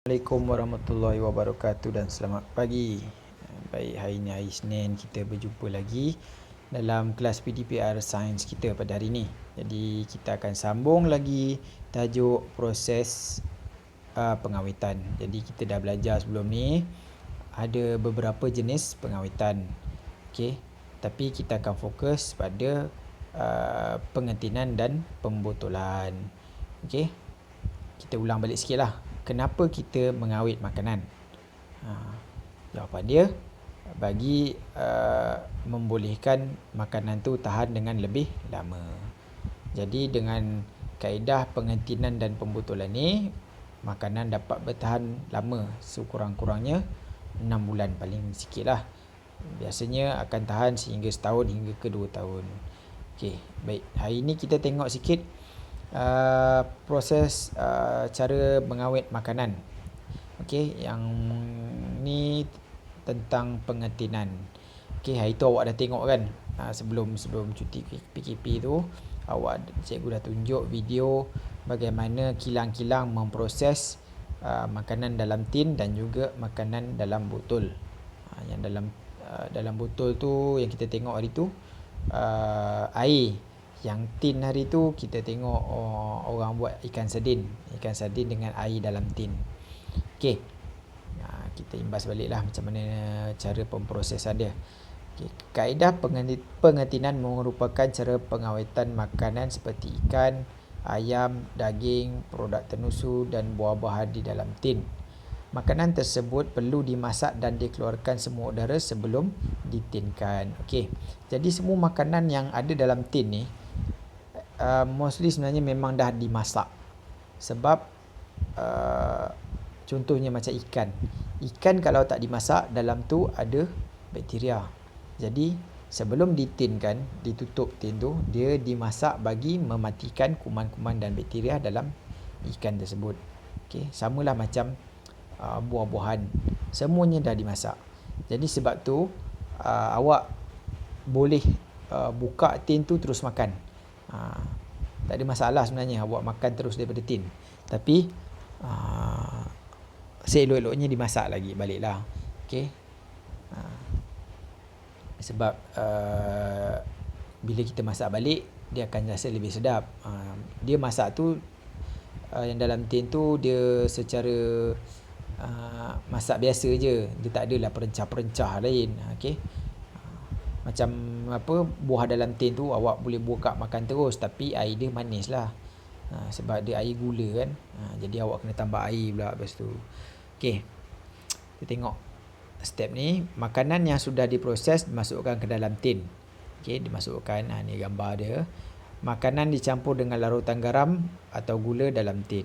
Assalamualaikum warahmatullahi wabarakatuh dan selamat pagi. Baik, hari ini hari Isnin, kita berjumpa lagi dalam kelas PDPR Sains kita pada hari ini. Jadi kita akan sambung lagi tajuk proses pengawitan. Jadi kita dah belajar sebelum ni ada beberapa jenis pengawitan. Okey, tapi kita akan fokus pada pengentinan dan pembotolan. Okey, kita ulang balik sikit lah. Kenapa kita mengawet makanan? Jawapan dia, bagi membolehkan makanan tu tahan dengan lebih lama. Jadi dengan kaedah pengentinan dan pembotolan ni, makanan dapat bertahan lama, sekurang-kurangnya 6 bulan paling sikit lah. Biasanya akan tahan sehingga setahun hingga ke 2 tahun. Okey, baik. Hari ni kita tengok sikit proses cara mengawet makanan. Okey, yang ni tentang pengentinan. Okey, hari tu awak dah tengok kan, sebelum cuti PKP tu, cikgu dah tunjuk video bagaimana kilang-kilang memproses makanan dalam tin dan juga makanan dalam botol. Yang dalam botol tu yang kita tengok hari tu air. Yang tin hari tu kita tengok orang buat ikan sardin dengan air dalam tin. Okey, kita imbas balik lah macam mana cara pemprosesan dia. Okay. Kaedah pengentinan merupakan cara pengawetan makanan seperti ikan, ayam, daging, produk tenusu dan buah-buahan di dalam tin. Makanan tersebut perlu dimasak dan dikeluarkan semua udara sebelum ditinkan. Okey, jadi semua makanan yang ada dalam tin ni mostly sebenarnya memang dah dimasak. Sebab contohnya macam ikan. Ikan kalau tak dimasak, dalam tu ada bakteria. Jadi sebelum ditinkan, ditutup tin tu, dia dimasak bagi mematikan kuman-kuman dan bakteria dalam ikan tersebut. Okey, samalah macam buah-buahan. Semuanya dah dimasak. Jadi sebab tu awak boleh buka tin tu terus makan. Tak ada masalah sebenarnya awak makan terus daripada tin. Tapi seelok-eloknya dimasak lagi baliklah. Okey. Sebab bila kita masak balik, dia akan rasa lebih sedap. Dia masak tu yang dalam tin tu dia secara masak biasa je. Dia tak adalah perencah-perencah lain. Okey. Macam buah dalam tin tu awak boleh buka makan terus, tapi air dia manis lah. Sebab dia air gula kan. Jadi awak kena tambah air pula lepas tu. Okey, kita tengok step ni. Makanan yang sudah diproses dimasukkan ke dalam tin. Okey, dimasukkan. Ni gambar dia. Makanan dicampur dengan larutan garam atau gula dalam tin.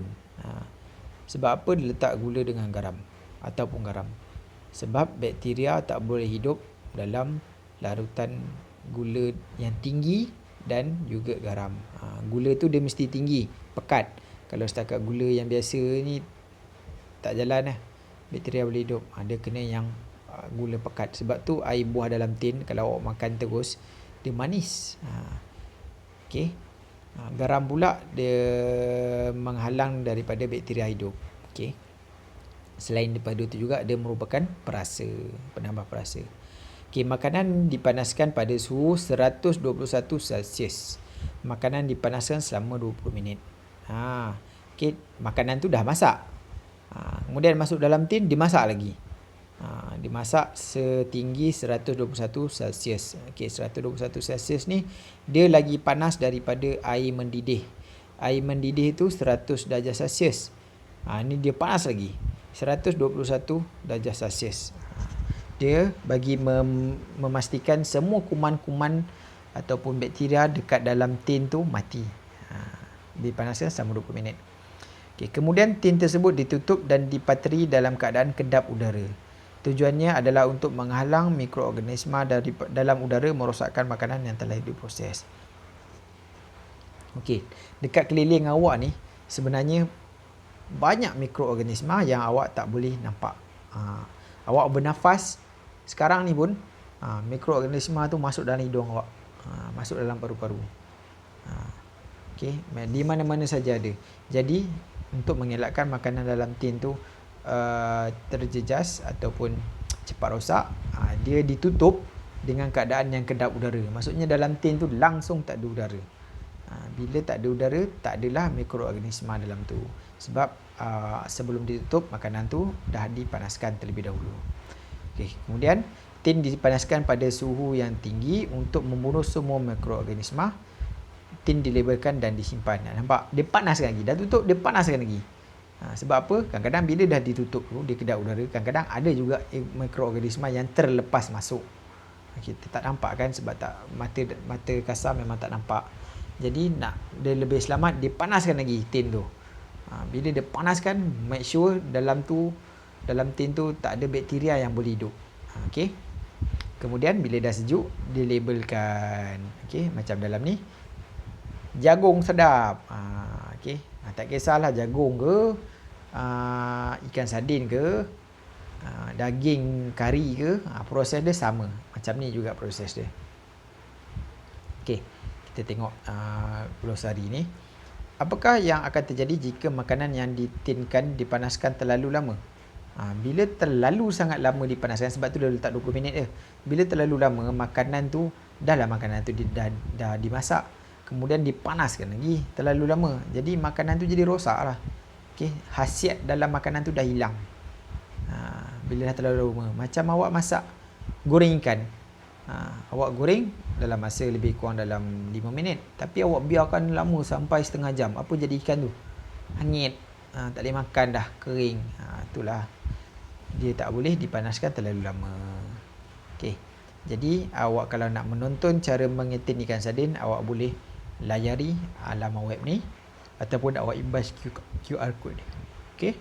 Sebab apa diletak gula dengan garam ataupun garam? Sebab bakteria tak boleh hidup dalam larutan gula yang tinggi dan juga garam. Gula tu dia mesti tinggi, pekat. Kalau setakat gula yang biasa ni tak jalan lah. Bakteria boleh hidup. Dia kena yang gula pekat. Sebab tu air buah dalam tin kalau awak makan terus, dia manis. Okey. Garam pula dia menghalang daripada bakteria hidup. Okey. Selain daripada itu juga dia merupakan perasa, penambah perasa. Okey, makanan dipanaskan pada suhu 121 Celsius. Makanan dipanaskan selama 20 minit. Okey, makanan tu dah masak. Kemudian masuk dalam tin, dimasak lagi. Dimasak setinggi 121 Celsius. Okey, 121 Celsius ni dia lagi panas daripada air mendidih. Air mendidih itu 100 darjah Celsius. Ni dia panas lagi. 121 darjah Celsius. Dia bagi memastikan semua kuman-kuman ataupun bakteria dekat dalam tin tu mati. Dipanaskan selama 20 minit. Okay, kemudian tin tersebut ditutup dan dipateri dalam keadaan kedap udara. Tujuannya adalah untuk menghalang mikroorganisma dari dalam udara merosakkan makanan yang telah diproses. Okey, dekat keliling awak ni sebenarnya banyak mikroorganisma yang awak tak boleh nampak. Awak bernafas sekarang ni pun mikroorganisma tu masuk dalam hidung awak, masuk dalam paru-paru. Okey, di mana-mana saja ada. Jadi untuk mengelakkan makanan dalam tin tu terjejas ataupun cepat rosak, dia ditutup dengan keadaan yang kedap udara. Maksudnya dalam tin tu langsung tak ada udara. Bila tak ada udara, tak adalah mikroorganisma dalam tu. Sebab sebelum ditutup, makanan tu dah dipanaskan terlebih dahulu. Okey, kemudian tin dipanaskan pada suhu yang tinggi untuk membunuh semua mikroorganisma. Tin dilabelkan dan disimpan. Nampak? Dia panaskan lagi. Dah tutup, dia panaskan lagi. Sebab apa? Kadang-kadang bila dah ditutup tu, dia kedap udara, kadang-kadang ada juga mikroorganisma yang terlepas masuk. Kita tak nampak kan, sebab tak mata kasar memang tak nampak. Jadi nak dia lebih selamat, dia panaskan lagi tin tu. Bila dia panaskan, make sure dalam tin tu tak ada bakteria yang boleh hidup. Okey. Kemudian bila dah sejuk, dia labelkan. Okey, macam dalam ni. Jagung sedap. Okey. Tak kisahlah jagung ke, ikan sardin ke, daging kari ke, proses dia sama. Macam ni juga proses dia. Okey, kita tengok glosari ni. Apakah yang akan terjadi jika makanan yang ditinkan dipanaskan terlalu lama? Bila terlalu sangat lama dipanaskan, sebab tu dah letak 20 minit je. Bila terlalu lama, makanan tu dah dimasak, kemudian dipanaskan lagi terlalu lama. Jadi makanan tu jadi rosak lah. Okay, khasiat dalam makanan tu dah hilang. Bila dah terlalu lama, macam awak masak goreng ikan. Awak goreng dalam masa lebih kurang dalam 5 minit, tapi awak biarkan lama sampai setengah jam. Apa jadi ikan tu? Hanyut. Tak boleh makan dah, kering. Itulah, dia tak boleh dipanaskan terlalu lama. Okey. Jadi awak kalau nak menonton cara mengetin ikan sardin, awak boleh layari laman web ni ataupun awak imbas QR code. Okey.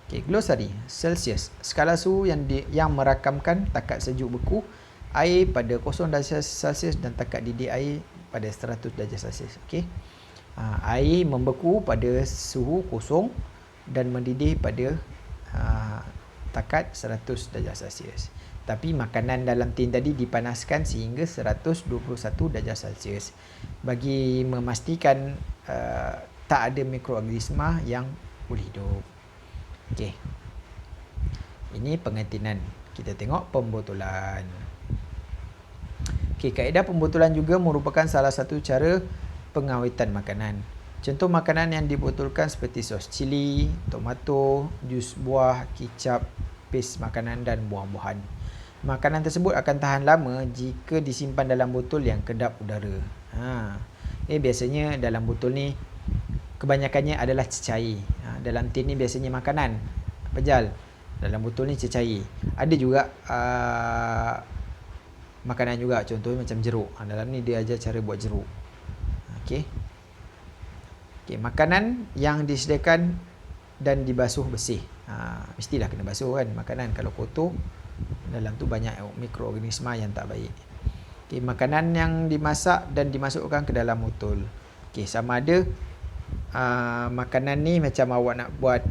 Okey, glosari. Celsius, skala suhu yang merakamkan takat sejuk beku air pada 0 darjah Celsius dan takat didih air pada 100 darjah Celsius. Okey. Air membeku pada suhu kosong dan mendidih pada takat 100 darjah Celsius. Tapi makanan dalam tin tadi dipanaskan sehingga 121 darjah Celsius bagi memastikan tak ada mikroorganisma yang boleh hidup. Okey. Ini pengetinan. Kita tengok pembotolan. Okey, kaedah pembotolan juga merupakan salah satu cara pengawetan makanan. Contoh makanan yang dibotolkan seperti sos cili, tomato, jus buah, kicap, paste makanan dan buah-buahan. Makanan tersebut akan tahan lama jika disimpan dalam botol yang kedap udara. Biasanya dalam botol ni kebanyakannya adalah cecair. Dalam tin ni biasanya makanan, pejal. Dalam botol ni cecair. Ada juga makanan juga, contohnya macam jeruk. Dalam ni dia ajar cara buat jeruk. Okey. Okey, makanan yang disediakan dan dibasuh bersih. Mestilah kena basuh kan makanan. Kalau kotor, dalam tu banyak mikroorganisma yang tak baik. Okey, makanan yang dimasak dan dimasukkan ke dalam botol. Okey, sama ada makanan ni macam awak nak buat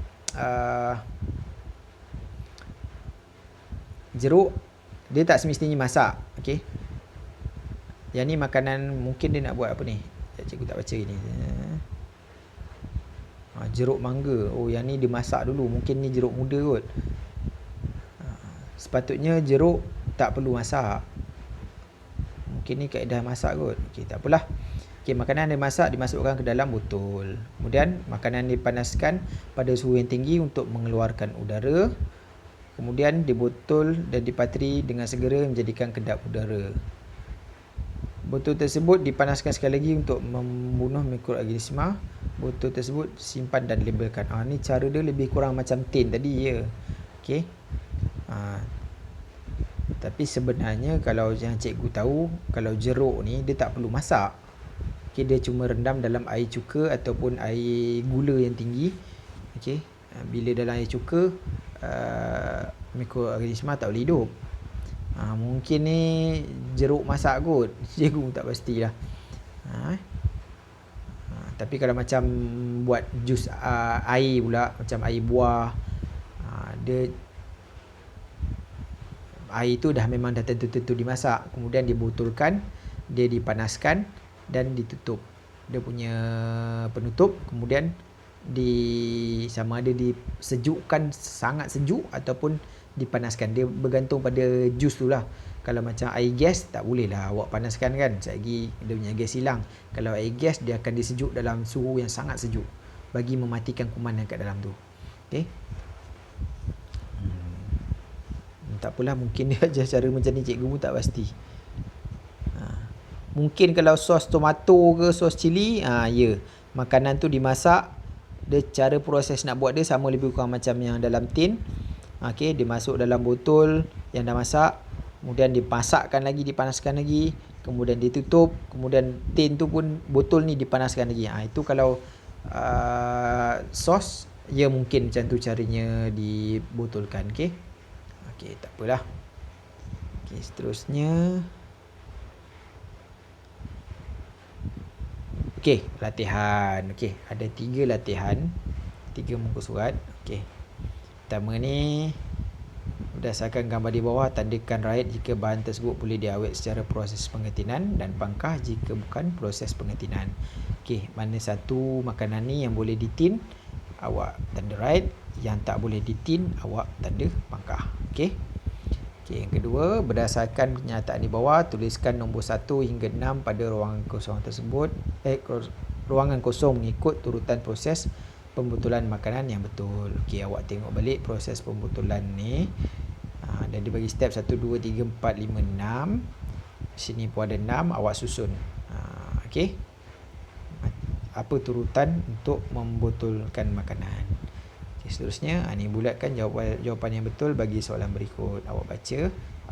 jeruk, dia tak semestinya masak. Okey. Yang ni makanan mungkin dia nak buat apa ni? Cikgu tak baca ni. Jeruk mangga. Yang ni dia masak dulu. Mungkin ni jeruk muda kot. Sepatutnya jeruk tak perlu masak. Mungkin ni kaedah masak kot. Okey, tak apalah. Okey, makanan yang dimasak dimasukkan ke dalam botol. Kemudian makanan dipanaskan pada suhu yang tinggi untuk mengeluarkan udara. Kemudian dibotol dan dipatri dengan segera menjadikan kedap udara. Botol tersebut dipanaskan sekali lagi untuk membunuh mikroorganisma. Botol tersebut simpan dan labelkan. Ni cara dia lebih kurang macam tin tadi ya. Okey. Tapi sebenarnya kalau yang cikgu tahu, kalau jeruk ni dia tak perlu masak. Okey, dia cuma rendam dalam air cuka ataupun air gula yang tinggi. Okey. Bila dalam air cuka, mikroorganisma tak boleh hidup. Mungkin ni jeruk masak kot. Cikgu tak pastilah. Tapi kalau macam buat jus air pula, macam air buah, dia air tu memang dah tentu-tentu dimasak, kemudian dibotolkan, dia dipanaskan dan ditutup. Dia punya penutup, kemudian sama ada disejukkan sangat sejuk ataupun dipanaskan. Dia bergantung pada jus tu lah. Kalau macam air gas tak boleh lah awak panaskan kan, sekejap lagi dia punya gas hilang. Kalau air gas dia akan disejuk dalam suhu yang sangat sejuk bagi mematikan kuman yang kat dalam tu. Okey. Tak apalah, mungkin dia ajar cara macam ni cikgu pun tak pasti. Mungkin kalau sos tomato ke sos cili, ya, makanan tu dimasak, dia cara proses nak buat dia sama lebih kurang macam yang dalam tin. Okey, dia masuk dalam botol yang dah masak, kemudian dipasakkan lagi, dipanaskan lagi, kemudian ditutup, kemudian tin tu pun, botol ni dipanaskan lagi. Itu kalau sos, ya mungkin macam tu caranya dibotolkan. Okey. Okey, tak apalah. Okey, seterusnya. Okey, latihan. Okey, ada 3 latihan, 3 muka surat. Okey. Pertama ni, berdasarkan gambar di bawah, tandakan right jika bahan tersebut boleh diawet secara proses pengetinan dan pangkah jika bukan proses pengetinan. Okey, mana satu makanan ni yang boleh ditin, awak tanda right. Yang tak boleh ditin, awak tanda pangkah. Okey. Okey, yang kedua, berdasarkan kenyataan di bawah, tuliskan nombor 1 hingga 6 pada ruangan kosong tersebut. Ruangan kosong mengikut turutan proses pembotolan makanan yang betul. Okey, awak tengok balik proses pembotolan ni. Dan dia bagi step 1, 2, 3, 4, 5, 6. Sini pun ada 6, awak susun. Okey. Apa turutan untuk membotolkan makanan. Seterusnya, ni bulatkan jawapan yang betul bagi soalan berikut. Awak baca,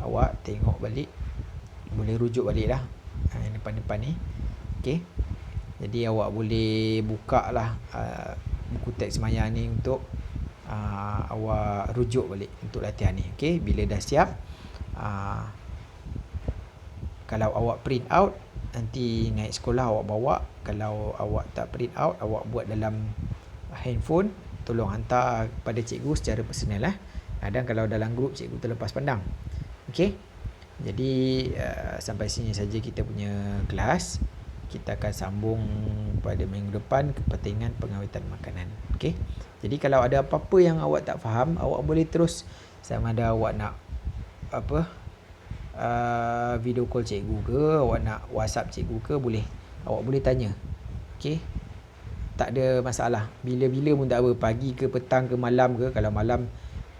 awak tengok balik, boleh rujuk balik lah yang depan-depan ni. Okey. Jadi awak boleh buka lah buku teks maya ni untuk awak rujuk balik untuk latihan ni. Okey, bila dah siap, kalau awak print out, nanti naik sekolah awak bawa. Kalau awak tak print out, awak buat dalam handphone, tolong hantar pada cikgu secara personal lah. Dan kalau dalam grup cikgu terlepas pandang. Okey. Jadi sampai sini saja kita punya kelas. Kita akan sambung pada minggu depan kepentingan pengawetan makanan. Okey. Jadi kalau ada apa-apa yang awak tak faham, awak boleh terus, sama ada awak nak video call cikgu ke, awak nak WhatsApp cikgu ke, boleh. Awak boleh tanya. Okey. Tak ada masalah. Bila-bila pun tak apa. Pagi ke petang ke malam ke. Kalau malam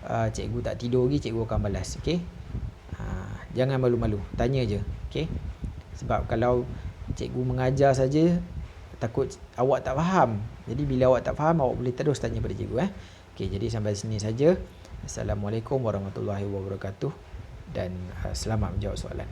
cikgu tak tidur lagi, cikgu akan balas. Okey. Jangan malu-malu. Tanya je. Okey. Sebab kalau cikgu mengajar saja, takut awak tak faham. Jadi bila awak tak faham, awak boleh terus tanya pada cikgu. Okey, jadi sampai sini saja. Assalamualaikum warahmatullahi wabarakatuh. Dan selamat menjawab soalan.